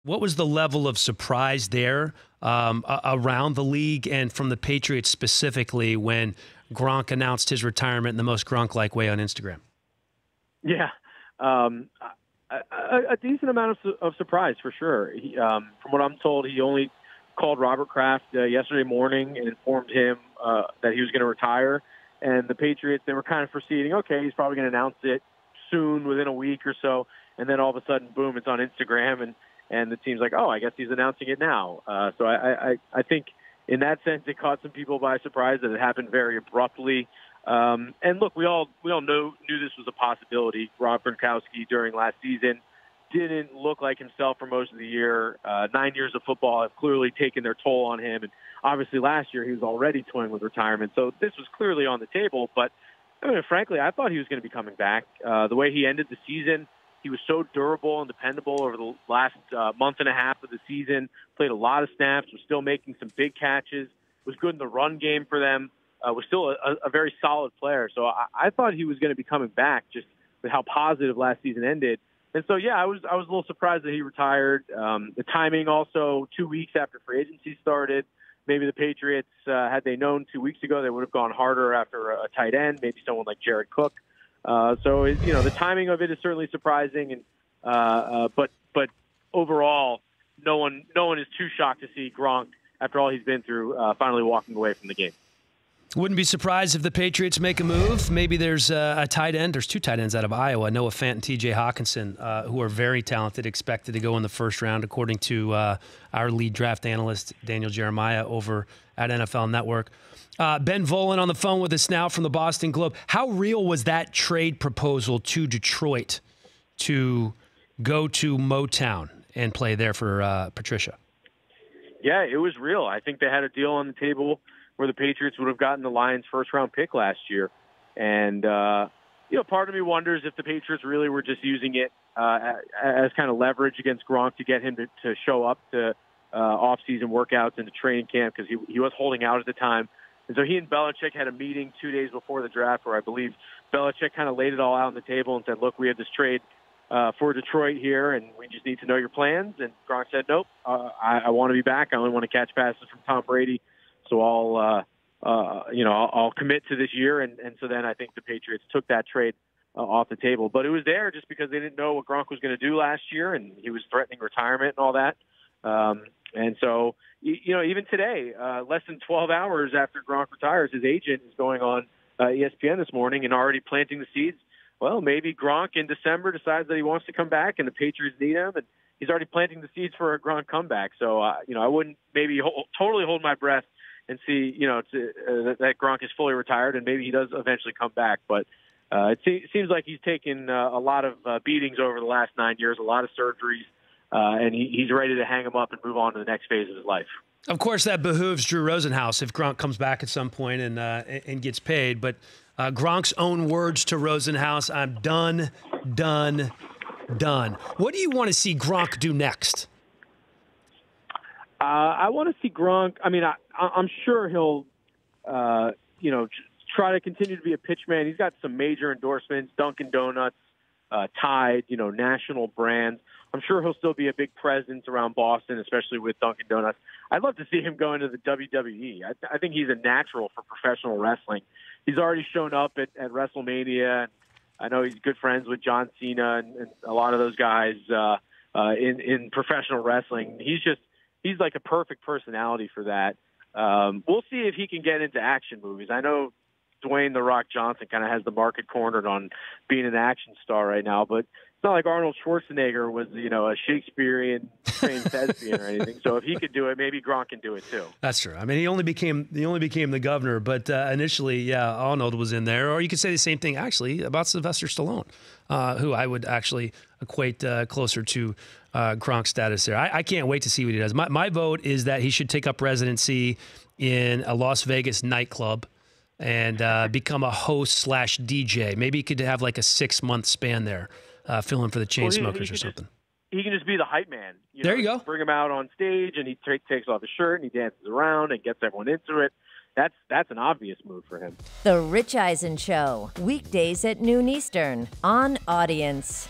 what was the level of surprise there around the league and from the Patriots specifically when Gronk announced his retirement in the most Gronk-like way on Instagram? Yeah, a decent amount of surprise for sure. From what I'm told, he only called Robert Kraft yesterday morning and informed him that he was going to retire. And the Patriots, they were kind of foreseeing, okay, he's probably going to announce it soon, within a week or so. And then all of a sudden, boom, it's on Instagram, and the team's like, oh, I guess he's announcing it now. So I think in that sense, it caught some people by surprise that it happened very abruptly. And look, we all knew this was a possibility. Rob Gronkowski during last season didn't look like himself for most of the year. 9 years of football have clearly taken their toll on him. And obviously last year he was already toying with retirement. So this was clearly on the table. But I mean, frankly, I thought he was going to be coming back. The way he ended the season, he was so durable and dependable over the last month and a half of the season, played a lot of snaps, was still making some big catches, was good in the run game for them, was still a very solid player. So I thought he was going to be coming back just with how positive last season ended. And so, yeah, I was a little surprised that he retired. The timing also 2 weeks after free agency started. Maybe the Patriots, had they known 2 weeks ago, they would have gone harder after a tight end, maybe someone like Jared Cook. So, the timing of it is certainly surprising. And but overall, no one is too shocked to see Gronk, after all he's been through, finally walking away from the game. Wouldn't be surprised if the Patriots make a move. Maybe there's a tight end. There's two tight ends out of Iowa, Noah Fant and T.J. Hawkinson, who are very talented, expected to go in the first round, according to our lead draft analyst, Daniel Jeremiah, over at NFL Network. Ben Volin on the phone with us now from the Boston Globe. How real was that trade proposal to Detroit to go to Motown and play there for Patricia? Yeah, it was real. I think they had a deal on the table where the Patriots would have gotten the Lions' first-round pick last year. And, part of me wonders if the Patriots really were just using it as kind of leverage against Gronk to get him to show up to off-season workouts and to training camp, because he was holding out at the time. And so he and Belichick had a meeting 2 days before the draft where I believe Belichick kind of laid it all out on the table and said, look, we have this trade for Detroit here, and we just need to know your plans. And Gronk said, nope, I want to be back. I only want to catch passes from Tom Brady. So I'll commit to this year. And so then I think the Patriots took that trade off the table. But it was there just because they didn't know what Gronk was going to do last year, and he was threatening retirement and all that. And so, even today, less than 12 hours after Gronk retires, his agent is going on ESPN this morning and already planting the seeds. Well, maybe Gronk in December decides that he wants to come back and the Patriots need him, and he's already planting the seeds for a Gronk comeback. So, I wouldn't maybe totally hold my breath and see, that Gronk is fully retired and maybe he does eventually come back. But it seems like he's taken a lot of beatings over the last 9 years, a lot of surgeries, and he's ready to hang them up and move on to the next phase of his life. Of course, that behooves Drew Rosenhaus if Gronk comes back at some point and gets paid. But Gronk's own words to Rosenhaus, I'm done. What do you want to see Gronk do next? I want to see Gronk. I mean, I'm sure he'll, try to continue to be a pitchman. He's got some major endorsements, Dunkin' Donuts, Tide, national brands. I'm sure he'll still be a big presence around Boston, especially with Dunkin' Donuts. I'd love to see him go into the WWE. I think he's a natural for professional wrestling. He's already shown up at WrestleMania. And I know he's good friends with John Cena and a lot of those guys in professional wrestling. He's like a perfect personality for that. We'll see if he can get into action movies. I know Dwayne "The Rock" Johnson kind of has the market cornered on being an action star right now, but it's not like Arnold Schwarzenegger was, a Shakespearean trained thespian or anything. So if he could do it, maybe Gronk can do it too. That's true. I mean, he only became the governor, but initially, yeah, Arnold was in there. Or you could say the same thing actually about Sylvester Stallone, who I would actually equate closer to Gronk's status there. I can't wait to see what he does. My vote is that he should take up residency in a Las Vegas nightclub and become a host/DJ. Maybe he could have like a 6-month span there, filling for the Chainsmokers or something. He can just be the hype man. There you go. Bring him out on stage, and he takes off his shirt, and he dances around and gets everyone into it. That's an obvious move for him. The Rich Eisen Show, weekdays at noon Eastern on Audience.